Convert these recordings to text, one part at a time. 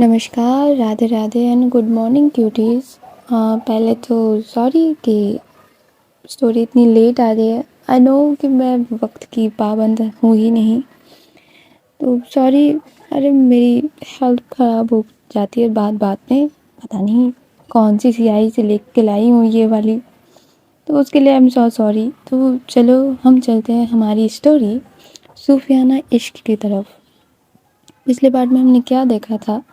नमस्कार, Radhe Radhe and good morning cuties. पहले तो सॉरी कि स्टोरी इतनी लेट आ रही है। आई नो कि मैं वक्त की पाबंद हूँ ही नहीं, तो सॉरी। अरे मेरी हेल्थ ख़राब हो जाती है बात बात में, पता नहीं कौन सी सियाही से लेके के लाई हूँ ये वाली, तो उसके लिए आई एम सो सॉरी। तो चलो हम चलते हैं हमारी स्टोरी सूफियाना इश्क की तरफ। पिछले बार में हमने क्या देखा था,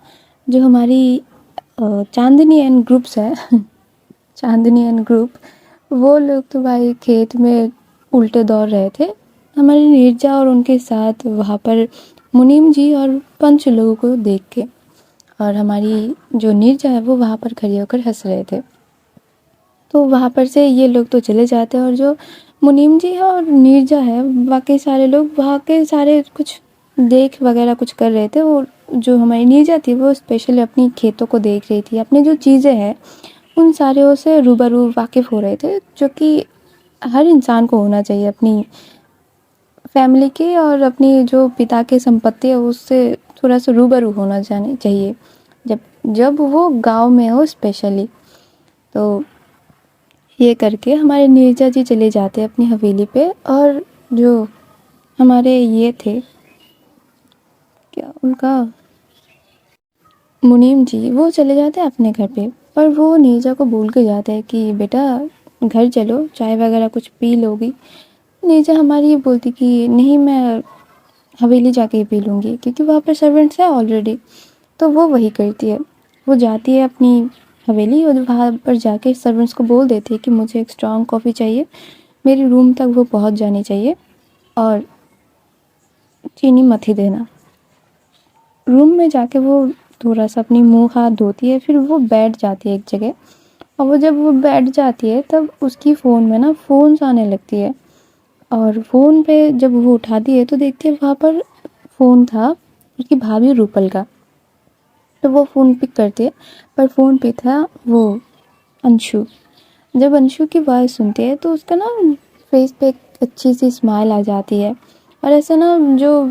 जो हमारी चांदनी एंड ग्रुप्स है चांदनी एंड ग्रुप, वो लोग तो भाई खेत में उल्टे दौड़ रहे थे। हमारी नीरजा और उनके साथ वहाँ पर मुनीम जी और पंच लोगों को देख के, और हमारी जो नीरजा है वो वहाँ पर खड़ी होकर हंस रहे थे। तो वहाँ पर से ये लोग तो चले जाते हैं, और जो मुनीम जी है और नीरजा है, बाकी सारे लोग वहाँ के सारे कुछ देख वगैरह कुछ कर रहे थे। और जो हमारी नीरजा थी वो स्पेशली अपनी खेतों को देख रही थी, अपनी जो चीज़ें हैं उन सारे से रूबरू वाकिफ़ हो रहे थे, जो कि हर इंसान को होना चाहिए अपनी फैमिली के और अपनी जो पिता की संपत्ति है उससे थोड़ा सा रूबरू होना चाहिए, जब जब वो गांव में हो स्पेशली। तो ये करके हमारे नीरजा जी चले जाते अपनी हवेली पे, और जो हमारे ये थे, क्या उनका, मुनीम जी, वो चले जाते हैं अपने घर पे। पर वो नीरजा को बोल के जाते हैं कि बेटा घर चलो, चाय वगैरह कुछ पी लोगी। नीरजा हमारी ये बोलती कि नहीं, मैं हवेली जाके ही पी लूँगी, क्योंकि वहाँ पर सर्वेंट्स है ऑलरेडी। तो वो वही करती है, वो जाती है अपनी हवेली और वहाँ पर जाके सर्वेंट्स को बोल देती है कि मुझे एक स्ट्रॉन्ग कॉफ़ी चाहिए, मेरे रूम तक वो पहुँच जानी चाहिए, और चीनी मत ही देना। रूम में जाके वो थोड़ा सा अपनी मुंह हाथ धोती है, फिर वो बैठ जाती है एक जगह। और वो जब वो बैठ जाती है तब उसकी फ़ोन में ना फ़ोन्स आने लगती है, और फ़ोन पे जब वो उठाती है तो देखती है वहाँ पर फ़ोन था उसकी भाभी रूपल का। तो वो फ़ोन पिक करती है, पर फ़ोन पे था वो अंशु। जब अंशु की आवाज़ सुनती है तो उसका ना फेस पे एक अच्छी सी स्माइल आ जाती है, और ऐसा ना जो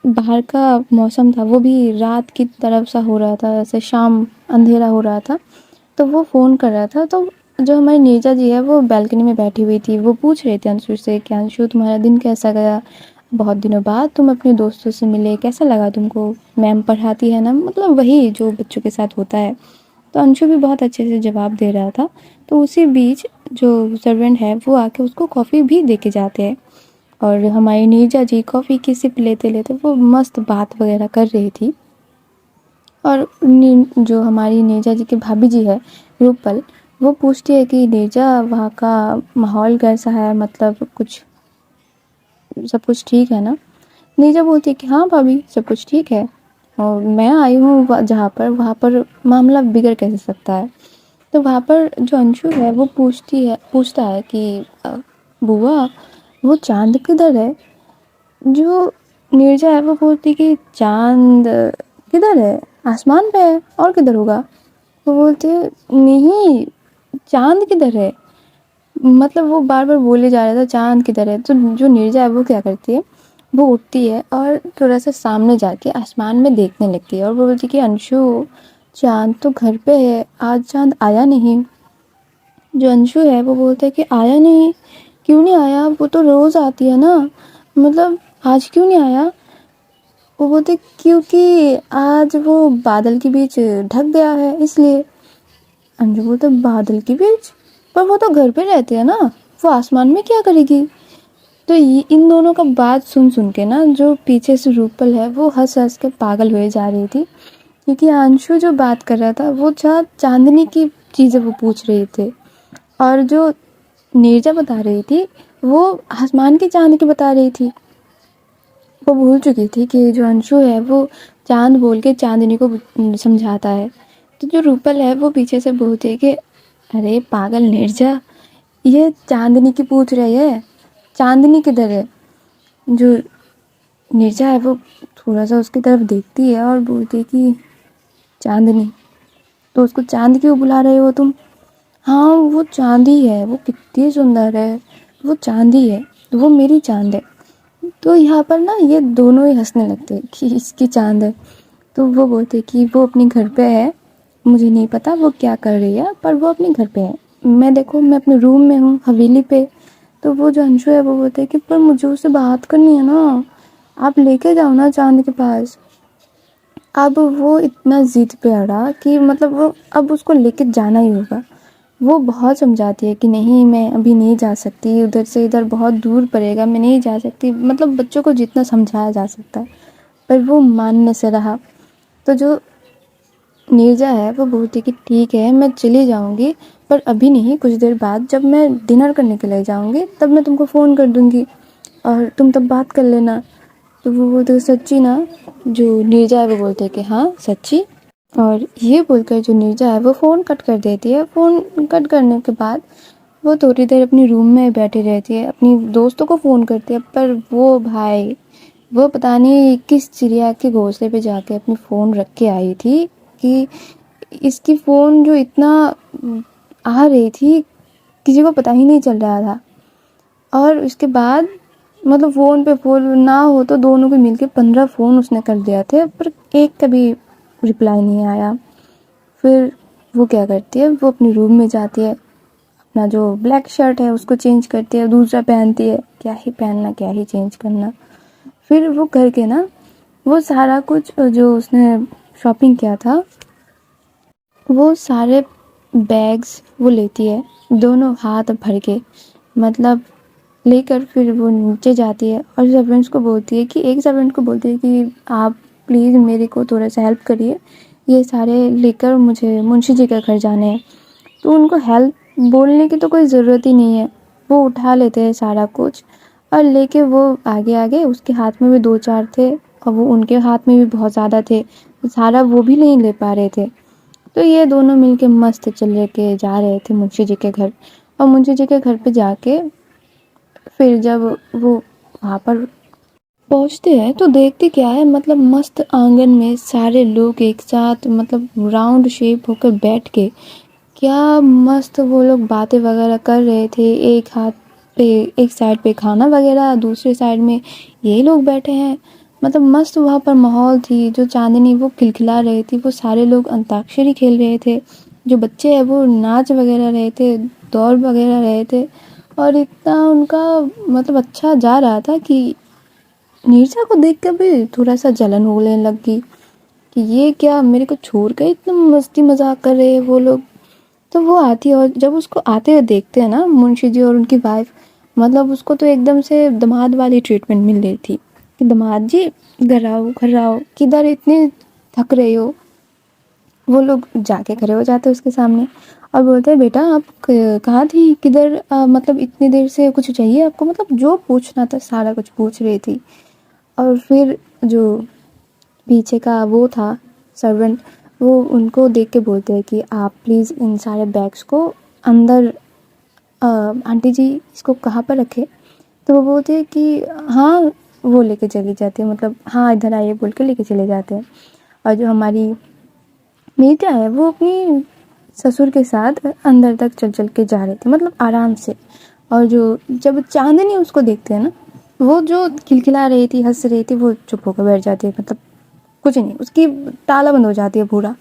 बाहर का मौसम था वो भी रात की तरफ सा हो रहा था, ऐसे शाम अंधेरा हो रहा था। तो वो फ़ोन कर रहा था, तो जो हमारी नीरजा जी है वो बालकनी में बैठी हुई थी। वो पूछ रहे थे अंशु से कि अंशु तुम्हारा दिन कैसा गया, बहुत दिनों बाद तुम अपने दोस्तों से मिले, कैसा लगा तुमको, मैम पढ़ाती है ना, मतलब वही जो बच्चों के साथ होता है। तो अंशु भी बहुत अच्छे से जवाब दे रहा था। तो उसी बीच जो सर्वेंट है वो आके उसको कॉफ़ी भी दे के जाते हैं, और हमारी नीरजा जी कॉफ़ी की सिप लेते लेते वो मस्त बात वगैरह कर रही थी। और जो हमारी नीरजा जी की भाभी जी है रूपल, वो पूछती है कि नीरजा वहाँ का माहौल कैसा है, मतलब कुछ सब कुछ ठीक है ना। नीरजा बोलती है कि हाँ भाभी सब कुछ ठीक है, और मैं आई हूँ जहाँ पर, वहाँ पर मामला बिगड़ कैसे सकता है। तो वहाँ पर जो अंशु है वो पूछता है कि बुआ वो चांद किधर है। जो नीरजा है वो बोलती कि चांद किधर है, आसमान पे है, और किधर होगा। वो बोलते नहीं, चांद किधर है, मतलब वो बार बार बोले जा रहा था चांद किधर है। तो जो नीरजा है वो क्या करती है, वो उठती है और थोड़ा सा सामने जाके आसमान में देखने लगती है, और वो बोलती कि अंशु चांद तो घर पे है, आज चांद आया नहीं। जो अंशु है वो बोलता है कि आया नहीं, क्यों नहीं आया, वो तो रोज़ आती है ना, मतलब आज क्यों नहीं आया। वो बोलते क्योंकि आज वो बादल के बीच ढक गया है इसलिए। अंजू बोलते बादल के बीच, पर वो तो घर पे रहते हैं ना, वो आसमान में क्या करेगी। तो इन दोनों का बात सुन सुन के ना जो पीछे से रूपल है वो हंस हंस के पागल हुए जा रही थी, क्योंकि अंशु जो बात कर रहा था वो चांदनी की चीज़ें वो पूछ रही थे, और जो नीरजा बता रही थी वो आसमान की चांद की बता रही थी। वो भूल चुकी थी कि जो अंशु है वो चांद बोल के चांदनी को समझाता है। तो जो रूपल है वो पीछे से बोलती है कि अरे पागल नीरजा, ये चांदनी की पूछ रही है, चांदनी किधर है। जो नीरजा है वो थोड़ा सा उसकी तरफ देखती है और बोलती है कि चांदनी, तो उसको चांद क्यों बुला रहे हो तुम। हाँ वो चांदी है, वो कितनी सुंदर है, वो चांदी है, वो मेरी चांद है। तो यहाँ पर ना ये दोनों ही हंसने लगते हैं कि इसकी चांद है। तो वो बोलते कि वो अपने घर पे है, मुझे नहीं पता वो क्या कर रही है, पर वो अपने घर पे है। मैं देखो मैं अपने रूम में हूँ, हवेली पे। तो वो जो अंशु है वो बोलते है कि पर मुझे उससे बात करनी है ना, आप लेके जाओ ना चाँद के पास। अब वो इतना ज़िद पे अड़ा कि मतलब वो अब उसको लेके जाना ही होगा। वो बहुत समझाती है कि नहीं मैं अभी नहीं जा सकती, उधर से इधर बहुत दूर पड़ेगा, मैं नहीं जा सकती, मतलब बच्चों को जितना समझाया जा सकता है, पर वो मानने से रहा। तो जो नीरजा है वो बोलती कि ठीक है मैं चली जाऊंगी, पर अभी नहीं, कुछ देर बाद जब मैं डिनर करने के लिए जाऊंगी तब मैं तुमको फ़ोन कर दूंगी और तुम तब बात कर लेना। तो वो बोलते सच्ची ना। जो नीरजा है वो बोलते है कि हाँ सच्ची। और ये बोलकर जो नीरजा है वो फ़ोन कट कर देती है। फ़ोन कट करने के बाद वो थोड़ी देर अपनी रूम में बैठी रहती है, अपनी दोस्तों को फ़ोन करती है, पर वो भाई वो पता नहीं किस चिड़िया के घोंसले पे जाके अपनी फ़ोन रख के आई थी कि इसकी फ़ोन जो इतना आ रही थी किसी को पता ही नहीं चल रहा था। और उसके बाद मतलब फ़ोन पे फ़ोन ना हो तो दोनों को मिलके 15 फ़ोन उसने कर दिया थे, पर एक का भी रिप्लाई नहीं आया। फिर वो क्या करती है, वो अपनी रूम में जाती है, अपना जो ब्लैक शर्ट है उसको चेंज करती है, दूसरा पहनती है, क्या ही पहनना क्या ही चेंज करना। फिर वो करके ना वो सारा कुछ जो उसने शॉपिंग किया था वो सारे बैग्स वो लेती है, दोनों हाथ भर के, मतलब लेकर फिर वो नीचे जाती है और सर्वेंट्स को बोलती है कि एक सर्वेंट को बोलती है कि आप प्लीज़ मेरे को थोड़ा सा हेल्प करिए, ये सारे लेकर मुझे मुंशी जी का घर जाने हैं। तो उनको हेल्प बोलने की तो कोई ज़रूरत ही नहीं है, वो उठा लेते हैं सारा कुछ और लेके वो आगे आगे, उसके हाथ में भी 2-4 थे और वो उनके हाथ में भी बहुत ज़्यादा थे, सारा वो भी नहीं ले पा रहे थे। तो ये दोनों मिलके मस्त चल के जा रहे थे मुंशी जी के घर। और मुंशी जी के घर पे जाके फिर जब वो वहाँ पर पहुँचते हैं तो देखते क्या है, मतलब मस्त आंगन में सारे लोग एक साथ मतलब राउंड शेप होकर बैठ के क्या मस्त वो लोग बातें वगैरह कर रहे थे। एक हाथ पे एक साइड पे खाना वगैरह, दूसरे साइड में ये लोग बैठे हैं, मतलब मस्त वहाँ पर माहौल थी। जो चांदनी वो खिलखिला रही थी, वो सारे लोग अंताक्षरी खेल रहे थे, जो बच्चे हैं वो नाच वगैरह रहे थे, दौड़ वगैरह रहे थे। और इतना उनका मतलब अच्छा जा रहा था कि नीरजा को देख कर भी थोड़ा सा जलन होने लग गई कि ये क्या मेरे को छोड़ कर इतना मस्ती मजाक कर रहे हैं वो लोग। तो वो आती है और जब उसको आते हुए देखते हैं ना मुंशी जी और उनकी वाइफ, मतलब उसको तो एकदम से दामाद वाली ट्रीटमेंट मिल रही थी कि दामाद जी घर आओ, किधर इतने थक रहे हो। वो लोग जाके खड़े हो जाते हैं उसके सामने और बोलते हैं बेटा आप कहाँ थी, किधर मतलब इतनी देर से कुछ चाहिए आपको, मतलब जो पूछना था सारा कुछ पूछ रही थी। और फिर जो पीछे का वो था सर्वेंट, वो उनको देख के बोलते हैं कि आप प्लीज़ इन सारे बैग्स को अंदर आंटी जी इसको कहाँ पर रखे। तो वो बोलते हैं कि हाँ, वो लेके चली जाती है, मतलब हाँ इधर आइए बोल के लेके चले जाते हैं। और जो हमारी मीता है वो अपनी ससुर के साथ अंदर तक चल चल के जा रहे थे, मतलब आराम से। और जो जब चांदनी उसको देखते हैं ना, वो जो खिलखिला रही थी हंस रही थी वो चुप होकर बैठ जाती है, मतलब कुछ नहीं, उसकी ताला बंद हो जाती है पूरा।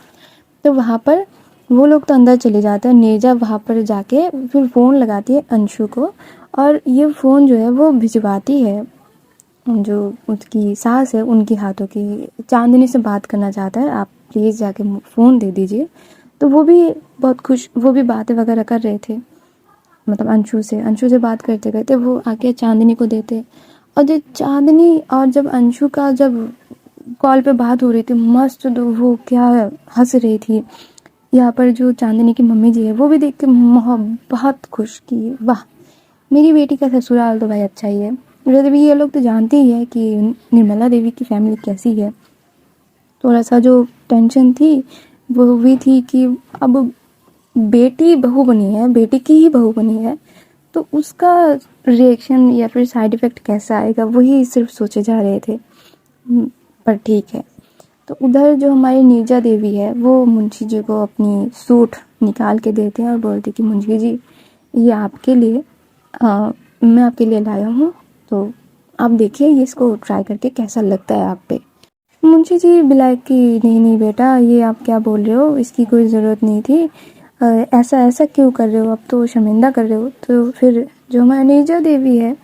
तो वहाँ पर वो लोग तो अंदर चले जाते हैं, नीरजा वहाँ पर जाके फिर फ़ोन लगाती है अंशु को और ये फ़ोन जो है वो भिजवाती है जो उसकी सास है उनके हाथों की, चांदनी से बात करना चाहता है, आप प्लीज़ जाके फ़ोन दे दीजिए। तो वो भी बहुत खुश, वो भी बातें वगैरह कर रहे थे, मतलब अंशु से बात करते करते वो आके चांदनी को देते। और जब चांदनी और जब अंशु का जब कॉल पे बात हो रही थी मस्त, तो वो क्या हंस रही थी। यहाँ पर जो चांदनी की मम्मी जी है वो भी देख के बहुत खुश की वाह मेरी बेटी का ससुराल तो भाई अच्छा ही है। वैसे भी ये लोग तो जानते ही है कि निर्मला देवी की फैमिली कैसी है। थोड़ा सा जो टेंशन थी वो भी थी कि अब बेटी बहू बनी है, बेटी की ही बहू बनी है, तो उसका रिएक्शन या फिर साइड इफ़ेक्ट कैसा आएगा वही सिर्फ सोचे जा रहे थे। पर ठीक है। तो उधर जो हमारी नीरजा देवी है वो मुंशी जी को अपनी सूट निकाल के देते हैं और बोलती कि मुंशी जी ये आपके लिए मैं आपके लिए लाया हूँ, तो आप देखिए ये इसको ट्राई करके कैसा लगता है आप पे। मुंशी जी बिलाए कि नहीं नहीं बेटा, ये आप क्या बोल रहे हो, इसकी कोई ज़रूरत नहीं थी, ऐसा ऐसा क्यों कर रहे हो, अब तो शर्मिंदा कर रहे हो। तो फिर जो हमारी नीरजा देवी है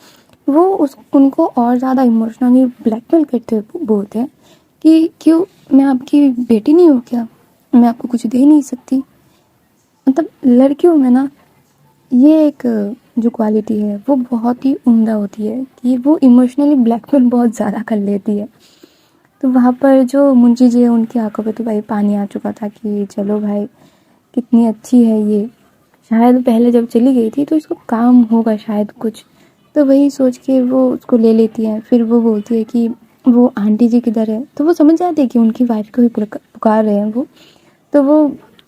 वो उनको और ज़्यादा इमोशनली ब्लैकमेल करते हुए बोलते हैं कि क्यों, मैं आपकी बेटी नहीं हूँ क्या, मैं आपको कुछ दे नहीं सकती। मतलब लड़कियों में ना ये एक जो क्वालिटी है वो बहुत ही उम्दा होती है कि वो इमोशनली ब्लैकमेल बहुत ज़्यादा कर लेती है। तो वहाँ पर जो मुंशी जी है उनकी आंखों पे तो भाई पानी आ चुका था कि चलो भाई कितनी अच्छी है ये, शायद पहले जब चली गई थी तो इसको काम होगा शायद कुछ, तो वही सोच के वो उसको ले लेती है। फिर वो बोलती है कि वो आंटी जी किधर है, तो वो समझ जाते हैं कि उनकी वाइफ को भी पुकार रहे हैं वो। तो वो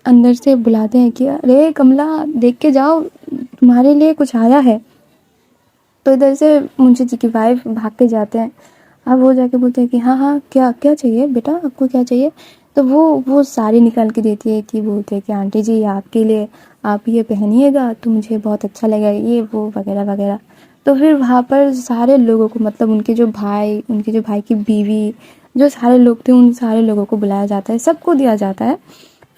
अंदर से बुलाते हैं कि अरे कमला देख के जाओ, तुम्हारे लिए कुछ आया है। तो इधर से मुंशी जी की वाइफ भाग के जाते हैं। अब वो जाके बोलते हैं कि हाँ हाँ क्या क्या चाहिए बेटा, आपको क्या चाहिए। तो वो साड़ी निकाल के देती है कि बोलते हैं कि आंटी जी आपके लिए, आप ये पहनिएगा तो मुझे बहुत अच्छा लगेगा, ये वो वगैरह वगैरह। तो फिर वहाँ पर सारे लोगों को, मतलब उनके जो भाई की बीवी, जो सारे लोग थे उन सारे लोगों को बुलाया जाता है, सबको दिया जाता है।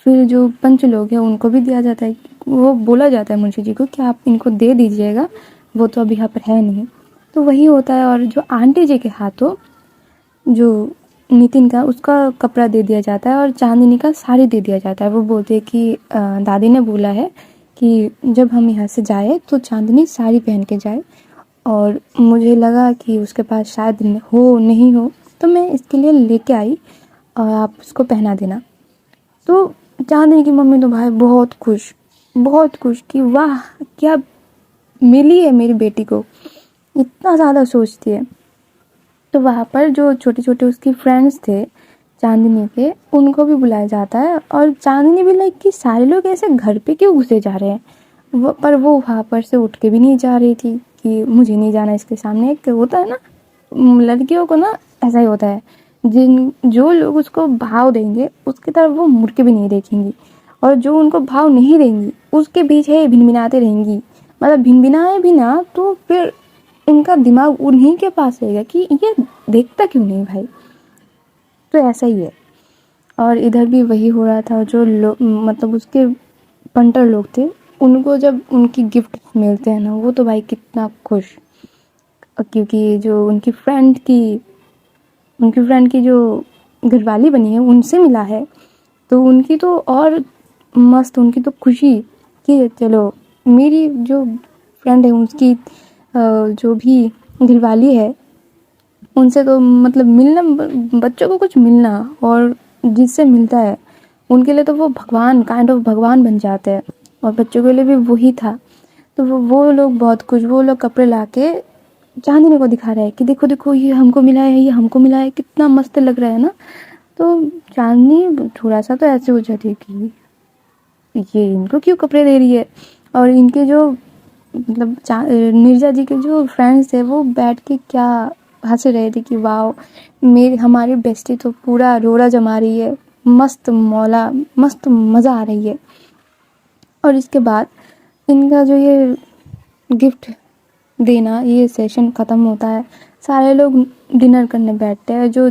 फिर जो पंच लोग हैं उनको भी दिया जाता है। वो बोला जाता है मुंशी जी को कि आप इनको दे दीजिएगा, वो तो अभी यहाँ पर है नहीं। तो वही होता है। और जो आंटी जी के हाथों जो नितिन का उसका कपड़ा दे दिया जाता है और चांदनी का साड़ी दे दिया जाता है। वो बोलते हैं कि दादी ने बोला है कि जब हम यहाँ से जाए तो चांदनी साड़ी पहन के जाए, और मुझे लगा कि उसके पास शायद हो नहीं हो, तो मैं इसके लिए लेके आई और आप उसको पहना देना। तो चांदनी की मम्मी तो भाई बहुत खुश कि वाह क्या मिली है मेरी बेटी को, इतना ज़्यादा सोचती है। तो वहाँ पर जो छोटे छोटे उसकी फ्रेंड्स थे चांदनी के, उनको भी बुलाया जाता है। और चांदनी भी लाइक कि सारे लोग ऐसे घर पे क्यों घुसे जा रहे हैं, पर वो वहाँ पर से उठ के भी नहीं जा रही थी कि मुझे नहीं जाना इसके सामने। एक होता है ना लड़कियों को ना, ऐसा ही होता है, जो लोग उसको भाव देंगे उसकी तरफ वो मुड़ के भी नहीं देखेंगी, और जो उनको भाव नहीं देंगी उसके पीछे भिनभिनाते रहेंगी। मतलब भिनभिनाए भी ना तो फिर उनका दिमाग उन्हीं के पास रहेगा कि ये देखता क्यों नहीं भाई। तो ऐसा ही है। और इधर भी वही हो रहा था। जो मतलब उसके पंटर लोग थे, उनको जब उनकी गिफ्ट मिलते हैं ना, वो तो भाई कितना खुश, क्योंकि जो उनकी फ्रेंड की जो घरवाली बनी है उनसे मिला है, तो उनकी तो और मस्त, उनकी तो खुशी कि चलो मेरी जो फ्रेंड है उसकी जो भी घरवाली है उनसे तो मतलब मिलना, बच्चों को कुछ मिलना और जिससे मिलता है उनके लिए तो वो भगवान, काइंड ऑफ भगवान बन जाते हैं। और बच्चों के लिए भी वही था। तो वो लोग बहुत कुछ, वो लोग कपड़े ला के चांदनी को दिखा रहे हैं कि देखो देखो ये हमको मिला है, ये हमको मिला है, कितना मस्त लग रहा है ना। तो चांदनी थोड़ा सा तो ऐसे हो जाती है कि ये इनको क्यों कपड़े दे रही है। और इनके जो मतलब नीरजा जी के जो फ्रेंड्स थे वो बैठ के क्या हंस रहे थे कि वाह हमारी बेस्टी तो पूरा रोड़ा जमा रही है, मस्त मौला, मस्त मज़ा आ रही है। और इसके बाद इनका जो ये गिफ्ट देना ये सेशन ख़त्म होता है, सारे लोग डिनर करने बैठते हैं। जो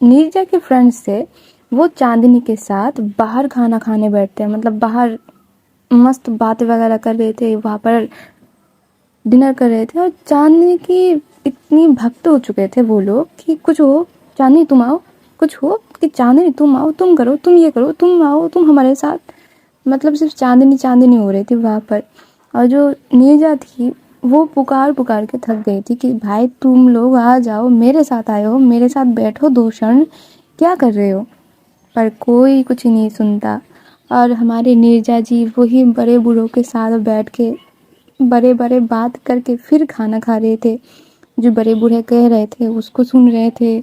नीरजा के फ्रेंड्स थे वो चांदनी के साथ बाहर खाना खाने बैठते हैं, मतलब बाहर मस्त बातें वगैरह कर रहे थे, वहाँ पर डिनर कर रहे थे। और चांदनी की इतनी भक्त हो चुके थे वो लोग कि कुछ हो चांदनी तुम आओ, कुछ हो कि चांदनी तुम आओ, तुम करो, तुम ये करो, तुम आओ, तुम हमारे साथ। मतलब सिर्फ चांदनी चांदनी हो रही थी वहाँ पर। और जो नीरजा थी वो पुकार पुकार के थक गई थी कि भाई तुम लोग आ जाओ, मेरे साथ आए हो, मेरे साथ बैठो 2 क्षण, क्या कर रहे हो। पर कोई कुछ नहीं सुनता। और हमारे नीरजा जी वही बड़े बूढ़ों के साथ बैठ के बड़े बड़े बात करके फिर खाना खा रहे थे। जो बड़े बूढ़े कह रहे थे उसको सुन रहे थे,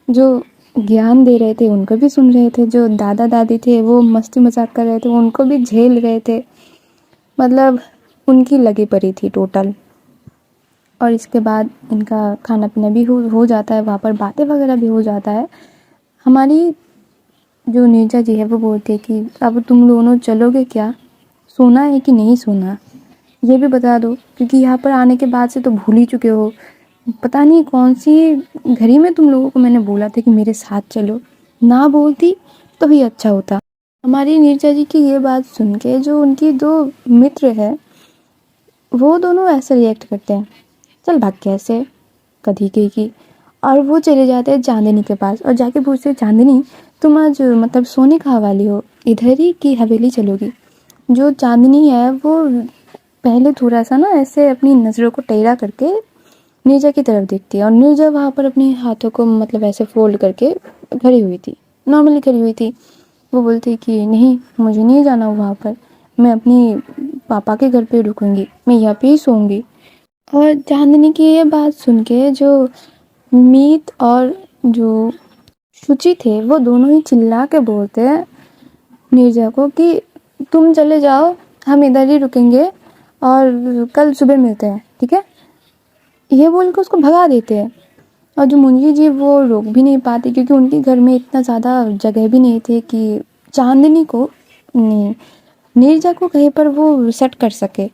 जो ज्ञान दे रहे थे उनको भी सुन रहे थे, जो दादा दादी थे वो मस्ती मजाक कर रहे थे उनको भी झेल रहे थे। मतलब उनकी लगी पड़ी थी टोटल। और इसके बाद इनका खाना पीना भी हो जाता है, वहाँ पर बातें वगैरह भी हो जाता है। हमारी जो नीरजा जी है वो बोलती है कि अब तुम दोनों चलोगे क्या, सोना है कि नहीं सोना, ये भी बता दो, क्योंकि यहाँ पर आने के बाद से तो भूल ही चुके हो पता नहीं कौन सी घड़ी में तुम लोगों को मैंने बोला था कि मेरे साथ चलो, ना बोलती तो भी अच्छा होता। हमारी नीरजा जी की ये बात सुन के जो उनकी दो मित्र है वो दोनों ऐसे रिएक्ट करते हैं, चल भाग के ऐसे कधी की। और वो चले जाते हैं चांदनी के पास और जाके पूछते हैं, चांदनी तुम आज मतलब सोने कहाँ वाली हो, इधर ही की हवेली चलोगी। जो चांदनी है वो पहले थोड़ा सा ना ऐसे अपनी नज़रों को टेढ़ा करके नीरजा की तरफ देखती है और नीरजा वहाँ पर अपने हाथों को मतलब ऐसे फोल्ड करके खड़ी हुई थी, नॉर्मली खड़ी हुई थी। वो बोलती कि नहीं मुझे नहीं जाना वहाँ पर, मैं अपनी पापा के घर पे रुकूंगी, मैं यहाँ पे ही सोऊंगी। और चांदनी की ये बात सुन के जो मीत और जो शुचि थे वो दोनों ही चिल्ला के बोलते हैं नीरजा को कि तुम चले जाओ, हम इधर ही रुकेंगे और कल सुबह मिलते हैं, ठीक है। ये बोल के उसको भगा देते हैं। और जो मुंशी जी वो रोक भी नहीं पाते क्योंकि उनके घर में इतना ज़्यादा जगह भी नहीं थी कि चांदनी को नीरजा को कहीं पर वो सेट कर सके।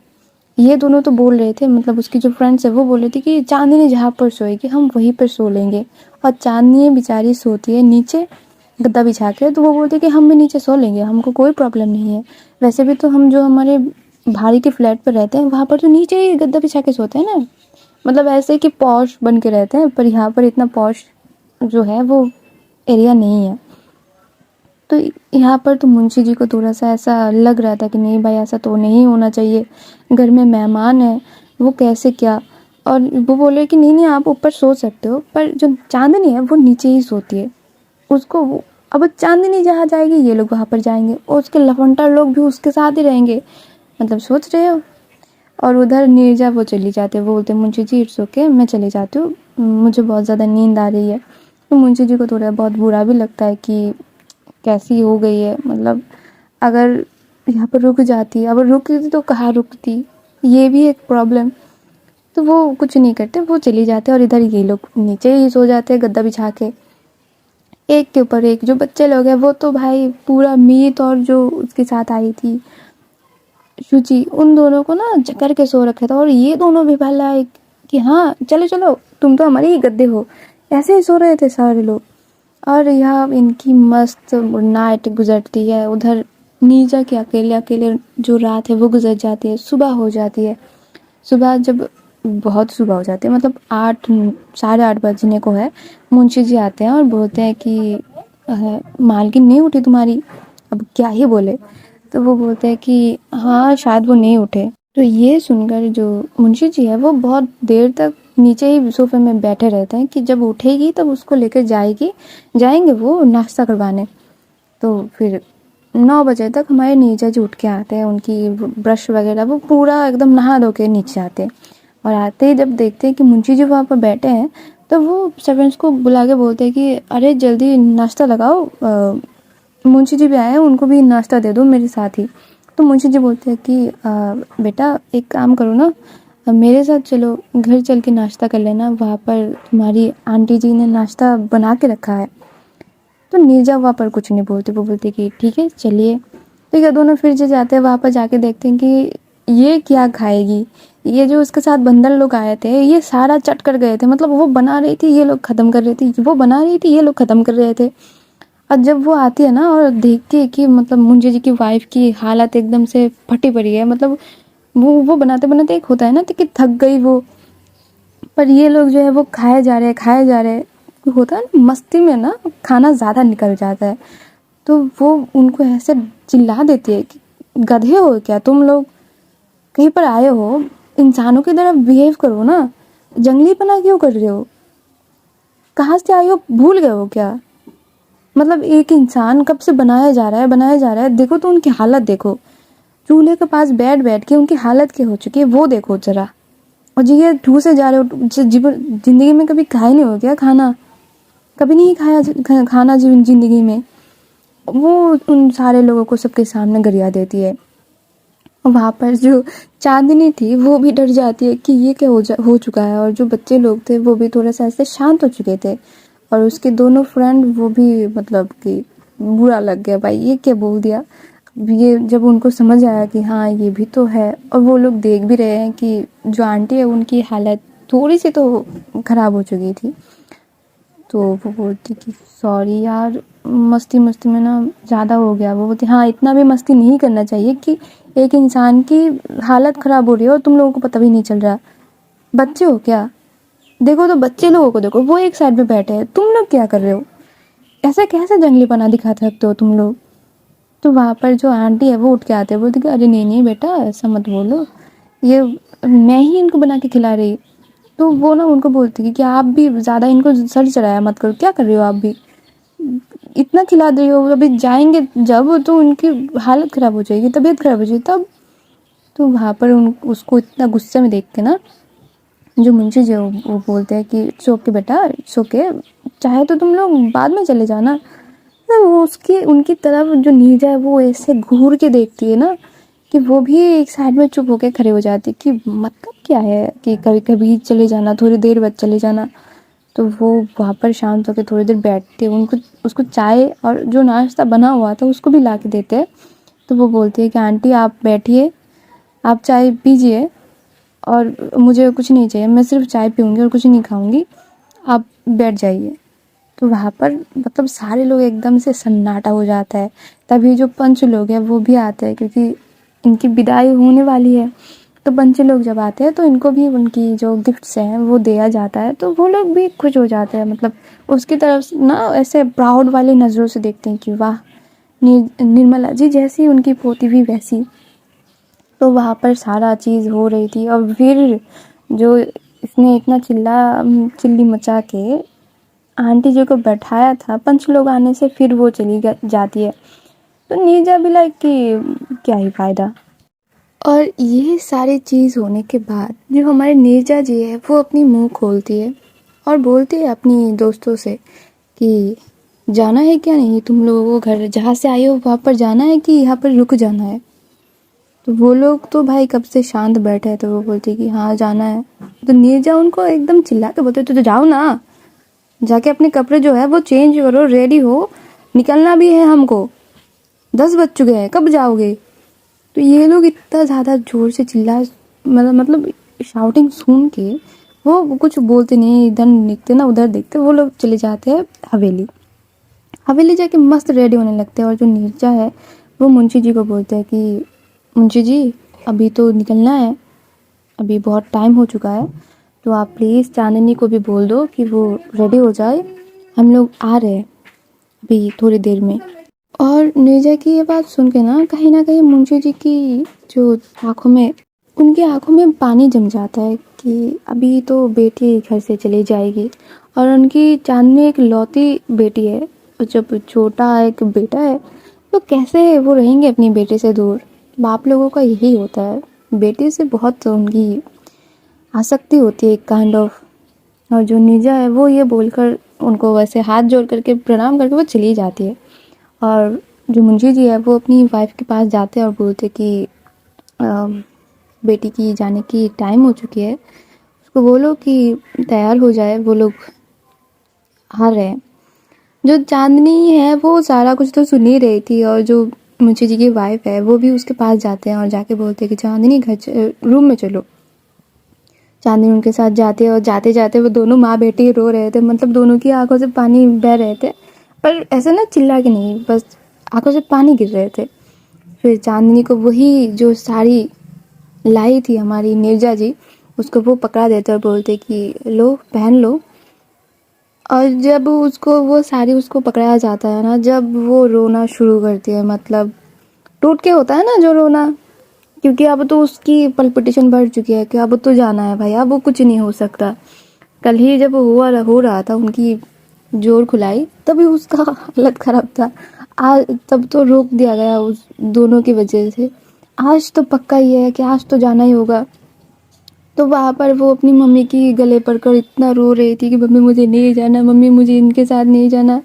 ये दोनों तो बोल रहे थे, मतलब उसकी जो फ्रेंड्स है वो बोल रही थी कि चांदनी जहाँ पर सोएगी हम वहीं पर सो लेंगे। और चांदनी बेचारी सोती है नीचे गद्दा बिछा के, तो वो बोलते कि हम भी नीचे सो लेंगे, हमको कोई प्रॉब्लम नहीं है। वैसे भी तो हम जो हमारे भाड़ी के फ्लैट पर रहते हैं वहाँ पर तो नीचे ही गद्दा बिछा के सोते हैं ना, मतलब ऐसे कि पॉश बन के रहते हैं, पर यहाँ पर इतना पॉश जो है वो एरिया नहीं है। तो यहाँ पर तो मुंशी जी को थोड़ा सा ऐसा लग रहा था कि नहीं भाई ऐसा तो नहीं होना चाहिए, घर में मेहमान है वो कैसे क्या। और वो बोले कि नहीं नहीं आप ऊपर सो सकते हो, पर जो चांदनी है वो नीचे ही सोती है। उसको अब चांदनी जहाँ जाएगी ये लोग वहाँ पर जाएंगे और उसके लफंटर लोग भी उसके साथ ही रहेंगे, मतलब सोच रहे हो। और उधर नीरजा वो चली जाती है, वो बोलते मुंशी जी इट्स ओके मैं चली जाती हूँ, मुझे बहुत ज़्यादा नींद आ रही है। तो मुंशी जी को थोड़ा बहुत बुरा भी लगता है कि कैसी हो गई है, मतलब अगर यहाँ पर रुक जाती, अगर रुकती तो कहाँ रुकती, ये भी एक प्रॉब्लम। तो वो कुछ नहीं करते, वो चली जाते और इधर ये लोग नीचे ही सो जाते हैं गद्दा बिछा के, एक के ऊपर एक। जो बच्चे लोग हैं वो तो भाई पूरा मीत और जो उसके साथ आई थी शुचि उन दोनों को ना जकड़ के सो रखा था। और ये दोनों भी पहला है कि हाँ चलो चलो तुम तो हमारे ही गद्दे हो, ऐसे ही सो रहे थे सारे लोग। और यहाँ इनकी मस्त नाइट गुजरती है, उधर नीरजा के अकेले अकेले जो रात है वो गुजर जाती है, सुबह हो जाती है। सुबह जब बहुत सुबह हो जाती है, मतलब 8 साढ़े 8 बजने को है, मुंशी जी आते हैं और बोलते हैं कि मालकिन नहीं उठी तुम्हारी। अब क्या ही बोले, तो वो बोलते हैं कि हाँ शायद वो नहीं उठे। तो ये सुनकर जो मुंशी जी है वो बहुत देर तक नीचे ही सोफे में बैठे रहते हैं कि जब उठेगी तब उसको लेकर जाएंगे वो नाश्ता करवाने। तो फिर 9 बजे तक हमारे नीरजा जी उठ के आते हैं, उनकी ब्रश वगैरह वो पूरा एकदम नहा धो के नीचे आते हैं। और आते ही जब देखते हैं कि मुंशी जी वहाँ पर बैठे हैं तो वो सर्वेंट्स को बुला के बोलते हैं कि अरे जल्दी नाश्ता लगाओ, मुंशी जी भी आए हैं उनको भी नाश्ता दे दो मेरे साथ ही। तो मुंशी जी बोलते हैं कि बेटा एक काम करो ना, मेरे साथ चलो घर चल के नाश्ता कर लेना, वहाँ पर तुम्हारी आंटी जी ने नाश्ता बना के रखा है। तो नीरजा वहाँ पर कुछ नहीं बोलती, वो बोलती कि ठीक है चलिए। तो ये दोनों फिर जो जाते हैं वहाँ पर जाके देखते हैं कि ये क्या खाएगी, ये जो उसके साथ बंदर लोग आए थे ये सारा चट कर गए थे, मतलब वो बना रही थी ये लोग ख़त्म कर रहे थे, वो बना रही थी ये लोग ख़त्म कर रहे थे। और जब वो आती है ना और देखती है कि मतलब मुंशी जी की वाइफ की हालत एकदम से फटी पड़ी है, मतलब वो बनाते बनाते एक होता है ना कि थक गई वो, पर ये लोग जो है वो खाए जा रहे हैं, होता है ना मस्ती में ना खाना ज़्यादा निकल जाता है। तो वो उनको ऐसे चिल्ला देती है कि गधे हो क्या तुम लोग, कहीं पर आए हो इंसानों की तरह बिहेव करो ना, जंगलीपना क्यों कर रहे हो, कहाँ से आए हो भूल गए हो क्या। मतलब एक इंसान कब से बनाया जा रहा है, देखो तो उनकी हालत देखो, चूल्हे के पास बैठ बैठ के उनकी हालत क्या हो चुकी है वो देखो जरा। और जी ये ठूसे जा रहे हो, जिंदगी में कभी खाए नहीं हो क्या खाना, कभी नहीं खाया खाना जिंदगी में। वो उन सारे लोगों को सबके सामने गरिया देती है। वहाँ पर जो चांदनी थी वो भी डर जाती है कि ये क्या हो चुका है। और जो बच्चे लोग थे वो भी थोड़ा सा ऐसे शांत हो चुके थे। और उसके दोनों फ्रेंड वो भी मतलब कि बुरा लग गया, भाई ये क्या बोल दिया। ये जब उनको समझ आया कि हाँ ये भी तो है, और वो लोग देख भी रहे हैं कि जो आंटी है उनकी हालत थोड़ी सी तो ख़राब हो चुकी थी। तो वो बोलती कि सॉरी यार, मस्ती मस्ती में ना ज़्यादा हो गया। वो बोलती हाँ, इतना भी मस्ती नहीं करना चाहिए कि एक इंसान की हालत ख़राब हो रही है और तुम लोगों को पता भी नहीं चल रहा। बच्चे हो क्या? देखो तो बच्चे लोगों को देखो, वो एक साइड पे बैठे हैं, तुम लोग क्या कर रहे हो? ऐसा कैसे जंगलीपना दिखा सकते हो तुम लोग? तो वहाँ पर जो आंटी है वो उठ के आते हैं, बोलती कि अरे नहीं नहीं बेटा, ऐसा मत बोलो, ये मैं ही इनको बना के खिला रही। तो वो ना उनको बोलती कि आप भी ज़्यादा इनको सर चढ़ाया मत करो, क्या कर रही हो आप भी, इतना खिला रही हो, अभी जाएंगे जब तो उनकी हालत ख़राब हो जाएगी, तबीयत ख़राब हो जाएगी तब। तो वहाँ पर उसको इतना गुस्से में देख के ना जो मुंशी जी वो बोलते हैं कि सोके बेटा सोके, चाहे तो तुम लोग बाद में चले जाना। तो वो उसकी उनकी तरफ जो नीजा है वो ऐसे घूर के देखती है ना कि वो भी एक साइड में चुप होकर खड़े हो जाती कि मतलब क्या है कि कभी कभी चले जाना, थोड़ी देर बाद चले जाना। तो वो वहाँ पर शांत होकर थोड़ी देर बैठते, उनको उसको चाय और जो नाश्ता बना हुआ था उसको भी ला के देते हैं। तो वो बोलती है कि आंटी आप बैठिए, आप चाय पीजिए और मुझे कुछ नहीं चाहिए, मैं सिर्फ चाय पीऊँगी और कुछ नहीं खाऊँगी, आप बैठ जाइए। तो वहाँ पर मतलब सारे लोग एकदम से सन्नाटा हो जाता है। तभी जो पंच लोग हैं वो भी आते हैं क्योंकि इनकी विदाई होने वाली है। तो पंच लोग जब आते हैं तो इनको भी उनकी जो गिफ्ट्स हैं वो दिया जाता है, तो वो लोग भी खुश हो जाते हैं। मतलब उसकी तरफ ना ऐसे प्राउड वाली नज़रों से देखते हैं कि वाह, निर्मला जी जैसी उनकी पोती भी वैसी। तो वहाँ पर सारा चीज़ हो रही थी और फिर जो इसने इतना चिल्ली मचा के आंटी जी को बैठाया था, पंच लोग आने से फिर वो चली जाती है। तो नीरजा भी लाइक कि क्या ही फ़ायदा। और ये सारी चीज़ होने के बाद जो हमारे नीरजा जी है वो अपनी मुंह खोलती है और बोलती है अपनी दोस्तों से कि जाना है क्या नहीं तुम लोगों को, घर जहाँ से आए हो वहाँ पर जाना है कि यहाँ पर रुक जाना है। तो वो लोग तो भाई कब से शांत बैठे हैं, तो वो बोलती कि हाँ जाना है। तो नीरजा उनको एकदम चिल्ला के बोलते तो जाओ ना, जाके अपने कपड़े जो है वो चेंज करो, रेडी हो, निकलना भी है हमको, 10 बज चुके हैं, कब जाओगे? तो ये लोग इतना ज़्यादा जोर से चिल्ला मतलब शाउटिंग सुन के वो कुछ बोलते नहीं, इधर देखते ना उधर देखते, वो लोग चले जाते हैं हवेली। हवेली जाके मस्त रेडी होने लगते हैं और जो नीरजा है वो मुंशी जी को बोलते हैं कि मुंशी जी अभी तो निकलना है, अभी बहुत टाइम हो चुका है, तो आप प्लीज़ चांदनी को भी बोल दो कि वो रेडी हो जाए, हम लोग आ रहे हैं अभी थोड़ी देर में। और नीरजा की ये बात सुन के ना कहीं मुंशी जी की जो आँखों में उनकी आँखों में पानी जम जाता है कि अभी तो बेटी घर से चली जाएगी और उनकी चांदनी एक लौती बेटी है और जब छोटा एक बेटा है तो कैसे वो रहेंगे अपनी बेटे से दूर। बाप लोगों का यही होता है, बेटे से बहुत उनकी आसक्ति होती है एक काइंड ऑफ। और जो नीरजा है वो ये बोलकर उनको वैसे हाथ जोड़ करके प्रणाम करके वो चली जाती है। और जो मुंशी जी है वो अपनी वाइफ के पास जाते हैं और बोलते कि बेटी की जाने की टाइम हो चुकी है, उसको बोलो कि तैयार हो जाए, वो लोग आ रहे हैं। जो चांदनी है वो सारा कुछ तो सुन ही रही थी और जो मुंशी जी की वाइफ है वो भी उसके पास जाते हैं और जाके बोलते हैं कि चांदनी रूम में चलो। चांदनी उनके साथ जाती है और जाते जाते वो दोनों माँ बेटी रो रहे थे, मतलब दोनों की आंखों से पानी बह रहे थे, पर ऐसे ना चिल्ला के नहीं, बस आंखों से पानी गिर रहे थे। फिर चांदनी को वही जो साड़ी लाई थी हमारी नीरजा जी, उसको वो पकड़ा देते और बोलते कि लो पहन लो। और जब उसको वो साड़ी उसको पकड़ाया जाता है ना, जब वो रोना शुरू करती है, मतलब टूट के होता है ना जो रोना, क्योंकि अब तो उसकी पल्पिटेशन बढ़ चुकी है कि अब तो जाना है भाई, अब वो कुछ नहीं हो सकता। कल ही जब हो रहा था उनकी जोर खुलाई तभी उसका हालत खराब था, आज तब तो रोक दिया गया उस दोनों की वजह से। आज तो पक्का ही है कि आज तो जाना ही होगा। तो वहाँ पर वो अपनी मम्मी की गले पड़कर इतना रो रही थी कि मम्मी मुझे नहीं जाना, मम्मी मुझे इनके साथ नहीं जाना,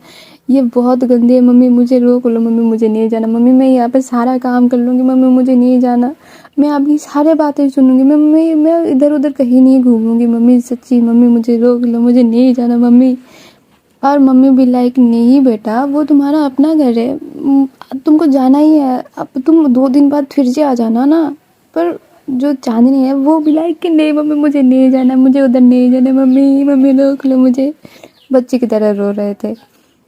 ये बहुत गंदे है, मम्मी मुझे रोक लो, मम्मी मुझे नहीं जाना, मम्मी मैं यहाँ पे सारा काम कर लूँगी, मम्मी मुझे नहीं जाना, मैं आपकी सारे बातें सुनूंगी, मम्मी मैं इधर उधर कहीं नहीं घूमूंगी, मम्मी सच्ची मम्मी मुझे रोक लो, मुझे नहीं जाना मम्मी। और मम्मी भी लाइक नहीं बेटा वो तुम्हारा अपना घर है, तुमको जाना ही है, अब तुम 2 दिन बाद फिर से आ जाना ना। पर जो चांदनी है वो भी लाइक कि नहीं मम्मी मुझे नहीं जाना, मुझे उधर नहीं जाना, मम्मी मम्मी रोक लो मुझे, बच्चे की तरह रो रहे थे।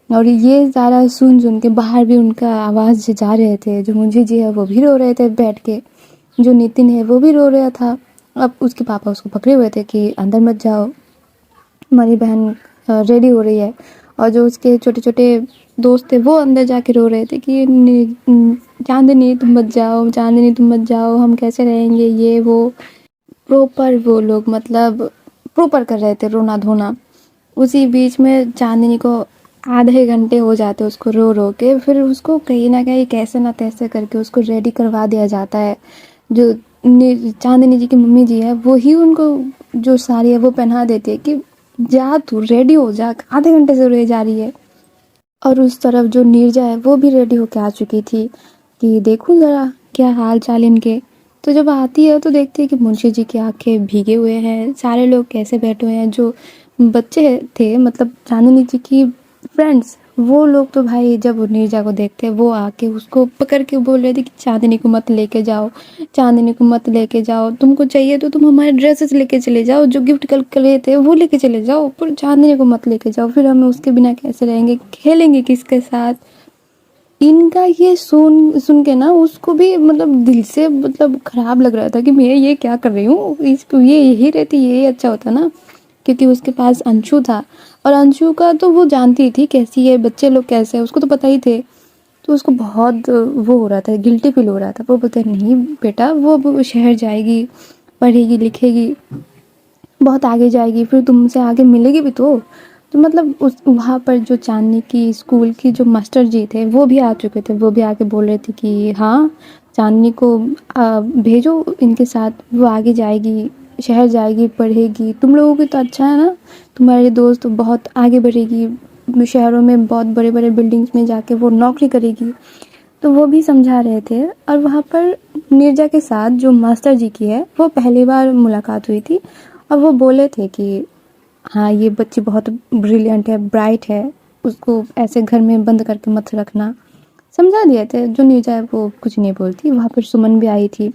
और ये सारा सुन के बाहर भी उनका आवाज़ जा रहे थे, जो मुझे जी है वो भी रो रहे थे बैठ के, जो नितिन है वो भी रो रहा था। अब उसके पापा उसको पकड़े हुए थे कि अंदर मत जाओ, हमारी बहन रेडी हो रही है। और जो उसके छोटे छोटे दोस्त थे वो अंदर जाके रो रहे थे कि चांदनी तुम मत जाओ, चांदनी तुम मत जाओ, हम कैसे रहेंगे, ये वो प्रॉपर वो लोग मतलब प्रॉपर कर रहे थे रोना धोना। उसी बीच में चांदनी को आधे घंटे हो जाते उसको रो रो के, फिर उसको कहीं ना कहीं कैसे ना तैसे करके उसको रेडी करवा दिया जाता है। जो चांदनी जी की मम्मी जी है वो ही उनको जो साड़ी है वो पहना देती है कि जा तू रेडी हो जा, आधे घंटे से रोए जा रही है। और उस तरफ जो नीरजा है वो भी रेडी होके आ चुकी थी कि देखूं ज़रा क्या हाल चाल इनके। तो जब आती है तो देखती है कि मुंशी जी की आंखें भीगे हुए हैं, सारे लोग कैसे बैठे हुए हैं, जो बच्चे थे मतलब चांदनी जी की फ्रेंड्स वो लोग तो भाई जब नीरजा को देखते हैं वो आके उसको पकड़ के बोल रहे थे कि चांदनी को मत लेके जाओ, चांदनी को मत लेके जाओ, तुमको चाहिए तो तुम हमारे ड्रेसेस लेके चले जाओ, जो गिफ्ट कल करे थे वो लेके चले जाओ, पर चांदनी को मत लेके जाओ, फिर हमें उसके बिना कैसे रहेंगे, खेलेंगे किसके साथ। इनका ये सुन के ना उसको भी मतलब दिल से मतलब खराब लग रहा था कि मैं ये क्या कर रही हूँ, इसको ये यही रहती, यही अच्छा होता ना, क्योंकि उसके पास अंशु था। और अंशु का तो वो जानती थी कैसी है, बच्चे लोग कैसे हैं उसको तो पता ही थे। तो उसको बहुत वो हो रहा था, गिल्टी फील हो रहा था। वो बोलते नहीं बेटा, वो शहर जाएगी, पढ़ेगी लिखेगी, बहुत आगे जाएगी, फिर तुमसे आगे मिलेगी भी तो मतलब उस वहाँ पर जो चांदनी की स्कूल की जो मास्टर जी थे वो भी आ चुके थे। वो भी आके बोल रहे थे कि हाँ चांदनी को भेजो इनके साथ, वो आगे जाएगी, शहर जाएगी, पढ़ेगी, तुम लोगों की तो अच्छा है ना, तुम्हारे दोस्त बहुत आगे बढ़ेगी, शहरों में बहुत बड़े बड़े बिल्डिंग्स में जाके वो नौकरी करेगी। तो वो भी समझा रहे थे। और वहाँ पर नीरजा के साथ जो मास्टर जी की है वो पहली बार मुलाकात हुई थी, और वो बोले थे कि हाँ ये बच्ची बहुत ब्रिलियंट है, ब्राइट है, उसको ऐसे घर में बंद करके मत रखना, समझा दिए थे। जो नीरजा है वो कुछ नहीं बोलती। वहाँ पर सुमन भी आई थी,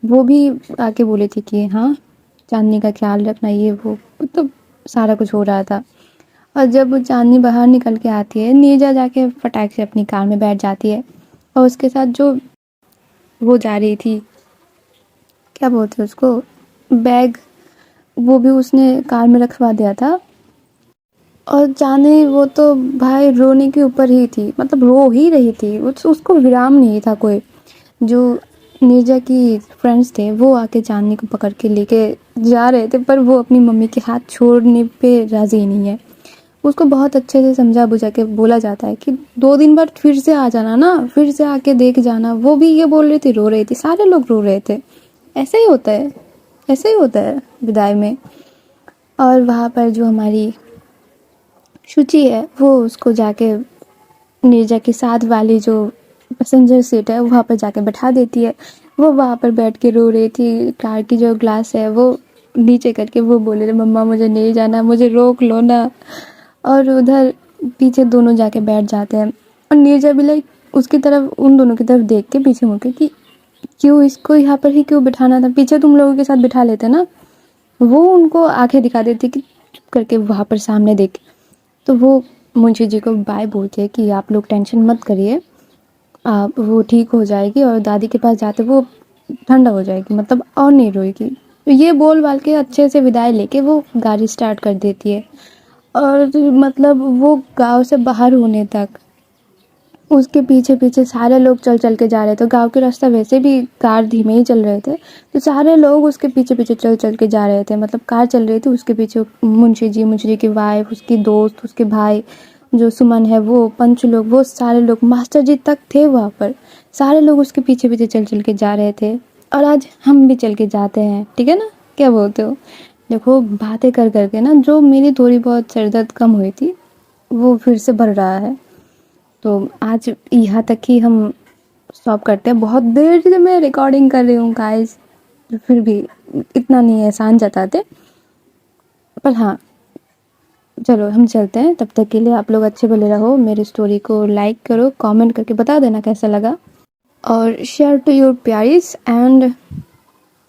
वो भी आके बोली थी कि हाँ चांदनी का ख्याल रखना, ये वो तो सारा कुछ हो रहा था। और जब चांदनी बाहर निकल के आती है, नीरजा जाके फटाक से अपनी कार में बैठ जाती है, और उसके साथ जो वो जा रही थी, क्या बोलते हैं उसको, बैग, वो भी उसने कार में रखवा दिया था। और चांदनी वो तो भाई रोने के ऊपर ही थी, मतलब रो ही रही थी, उसको विराम नहीं था कोई। जो नीरजा की फ्रेंड्स थे वो आके चांदनी को पकड़ के लेके जा रहे थे, पर वो अपनी मम्मी के हाथ छोड़ने पे राजी नहीं है। उसको बहुत अच्छे से समझा बुझा के बोला जाता है कि 2 दिन बाद फिर से आ जाना ना, फिर से आके देख जाना। वो भी ये बोल रही थी, रो रही थी, सारे लोग रो रहे थे। ऐसे ही होता है, ऐसे ही होता है विदाई में। और वहाँ पर जो हमारी शुचि है वो उसको जाके नीरजा के साथ वाली जो पैसेंजर सीट है वहाँ पर जाके बैठा देती है। वो वहाँ पर बैठ के रो रही थी, कार की जो ग्लास है वो नीचे करके वो बोले रहे मम्मा मुझे नहीं जाना, मुझे रोक लो ना। और उधर पीछे दोनों जाके बैठ जाते हैं, और नीरजा भी लाइक उसकी तरफ, उन दोनों की तरफ देख के पीछे मुड़ के कि क्यों इसको यहाँ पर ही क्यों बिठाना था, पीछे तुम लोगों के साथ बिठा लेते ना। वो उनको आंखें दिखा देती कि चुप करके वहाँ पर सामने देख। तो वो मुंशी जी को बाय बोलते हैं कि आप लोग टेंशन मत करिए, आप वो ठीक हो जाएगी, और दादी के पास जाते वो ठंडा हो जाएगी, मतलब और नहीं रोएगी। तो ये बोल बाल के अच्छे से विदाई लेके वो गाड़ी स्टार्ट कर देती है। और मतलब वो गांव से बाहर होने तक उसके पीछे पीछे सारे लोग चल चल के जा रहे थे। गांव के रास्ता वैसे भी कार धीमे ही चल रहे थे, तो सारे लोग उसके पीछे पीछे चल चल के जा रहे थे, मतलब कार चल रही थी उसके पीछे। मुंशी जी की वाइफ, उसकी दोस्त, उसके भाई जो सुमन है, वो पंच लोग, वो सारे लोग, मास्टर जी तक थे वहाँ पर, सारे लोग उसके पीछे पीछे चल चल के जा रहे थे। और आज हम भी चल के जाते हैं, ठीक है ना, क्या बोलते हो। देखो बातें कर करके ना जो मेरी थोड़ी बहुत सरदर्द कम हुई थी वो फिर से बढ़ रहा है। तो आज यहाँ तक ही हम स्टॉप करते हैं। बहुत देर से मैं रिकॉर्डिंग कर रही हूँ गाइस, फिर भी इतना नहीं एहसान जताते, पर हाँ चलो हम चलते हैं। तब तक के लिए आप लोग अच्छे भले रहो। मेरी स्टोरी को लाइक करो, कमेंट करके बता देना कैसा लगा, और शेयर टू योर प्यारीज, एंड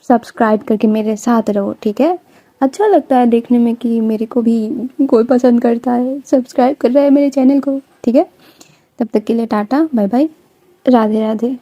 सब्सक्राइब करके मेरे साथ रहो, ठीक है। अच्छा लगता है देखने में कि मेरे को भी कोई पसंद करता है, सब्सक्राइब कर रहा है मेरे चैनल को, ठीक है। तब तक के लिए tata bye bye, Radhe Radhe.